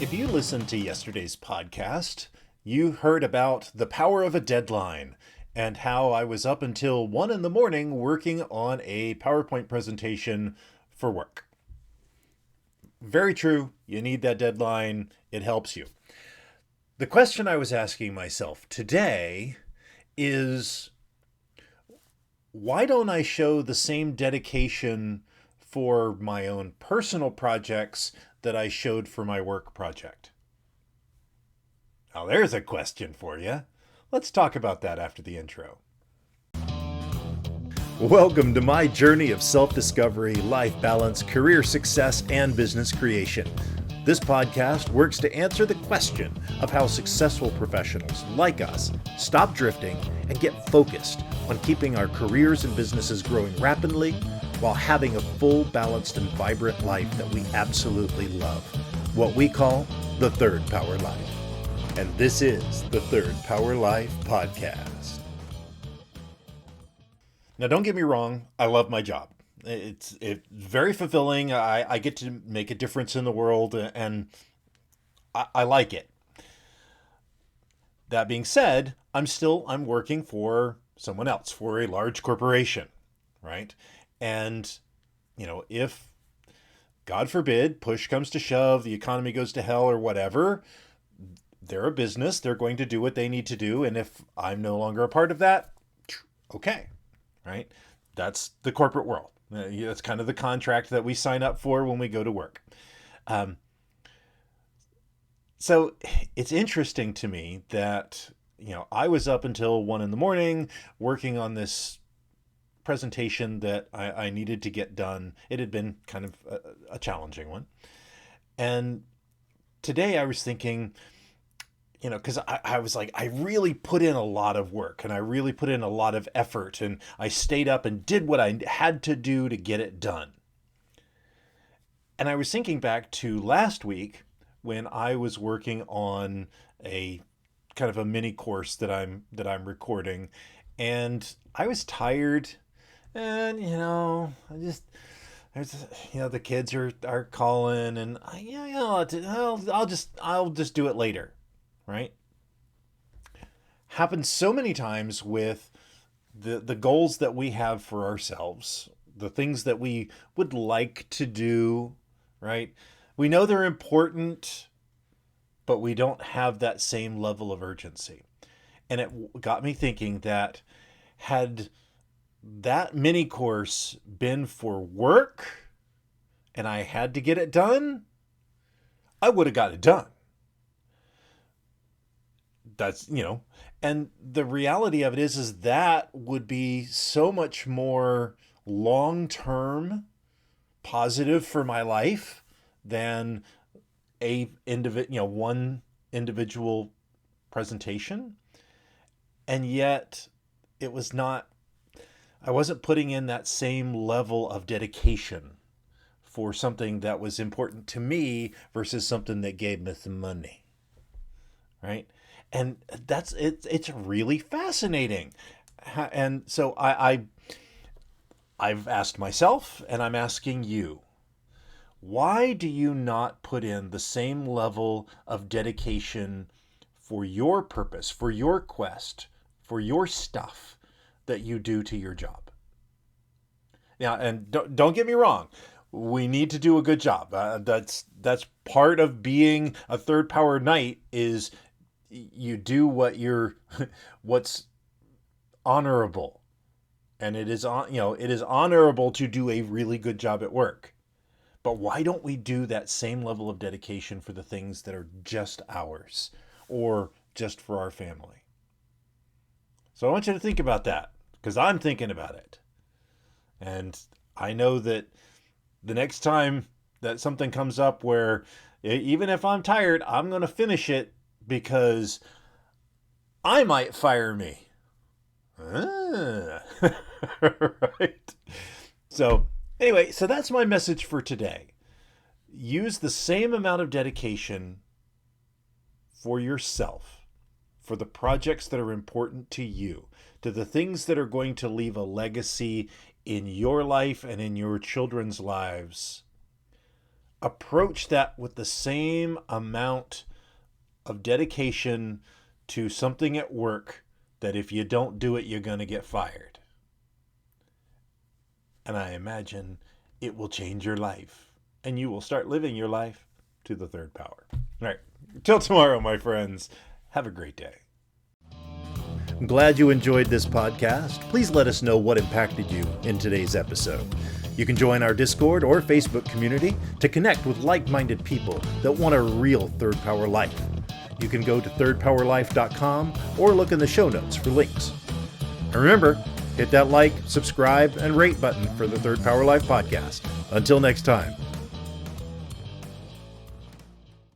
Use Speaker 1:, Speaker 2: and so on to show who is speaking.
Speaker 1: If you listened to yesterday's podcast, you heard about the power of a deadline and how I was up until 1 in the morning working on a PowerPoint presentation for work. Very true. You need that deadline. It helps you. The question I was asking myself today is, why don't I show the same dedication for my own personal projects that I showed for my work project? Now there's a question for you. Let's talk about that after the intro. Welcome to my journey of self-discovery, life balance, career success, and business creation. This podcast works to answer the question of how successful professionals like us stop drifting and get focused on keeping our careers and businesses growing rapidly while having a full, balanced, and vibrant life that we absolutely love. What we call the Third Power Life. And this is the Third Power Life Podcast. Now, don't get me wrong, I love my job. It's very fulfilling. I get to make a difference in the world, and I like it. That being said, I'm working for someone else, for a large corporation, right? And, if, God forbid, push comes to shove, the economy goes to hell or whatever, they're a business, they're going to do what they need to do. And if I'm no longer a part of that, okay, right? That's the corporate world. That's kind of the contract that we sign up for when we go to work. So it's interesting to me that, I was up until 1 in the morning working on this presentation that I needed to get done. It had been kind of a challenging one. And today I was thinking, because I was like, I really put in a lot of work and I really put in a lot of effort and I stayed up and did what I had to do to get it done. And I was thinking back to last week when I was working on a kind of a mini course that I'm recording, and I was tired, and the kids are calling, and I'll just do it later. Right? Happens so many times with the goals that we have for ourselves, the things that we would like to do, right? We know they're important, but we don't have that same level of urgency. And it got me thinking that had that mini course been for work and I had to get it done, I would have got it done. That's, and the reality of it is that would be so much more long-term positive for my life than one individual presentation. And yet I wasn't putting in that same level of dedication for something that was important to me versus something that gave me some money. Right? And it's really fascinating. And so I've asked myself, and I'm asking you, why do you not put in the same level of dedication for your purpose, for your quest, for your stuff that you do to your job? Now, and don't get me wrong, we need to do a good job. That's part of being a third power knight is you do what's honorable, and it is honorable to do a really good job at work. But why don't we do that same level of dedication for the things that are just ours or just for our family? So I want you to think about that, because I'm thinking about it. And I know that the next time that something comes up where even if I'm tired, I'm going to finish it, because I might fire me. Right. So anyway, so that's my message for today. Use the same amount of dedication for yourself, for the projects that are important to you, to the things that are going to leave a legacy in your life and in your children's lives, approach that with the same amount of dedication to something at work that if you don't do it, you're going to get fired. And I imagine it will change your life, and you will start living your life to the third power. All right. Till tomorrow, my friends. Have a great day. I'm glad you enjoyed this podcast. Please let us know what impacted you in today's episode. You can join our Discord or Facebook community to connect with like-minded people that want a real third power life. You can go to thirdpowerlife.com or look in the show notes for links. And remember, hit that like, subscribe, and rate button for the Third Power Life podcast. Until next time.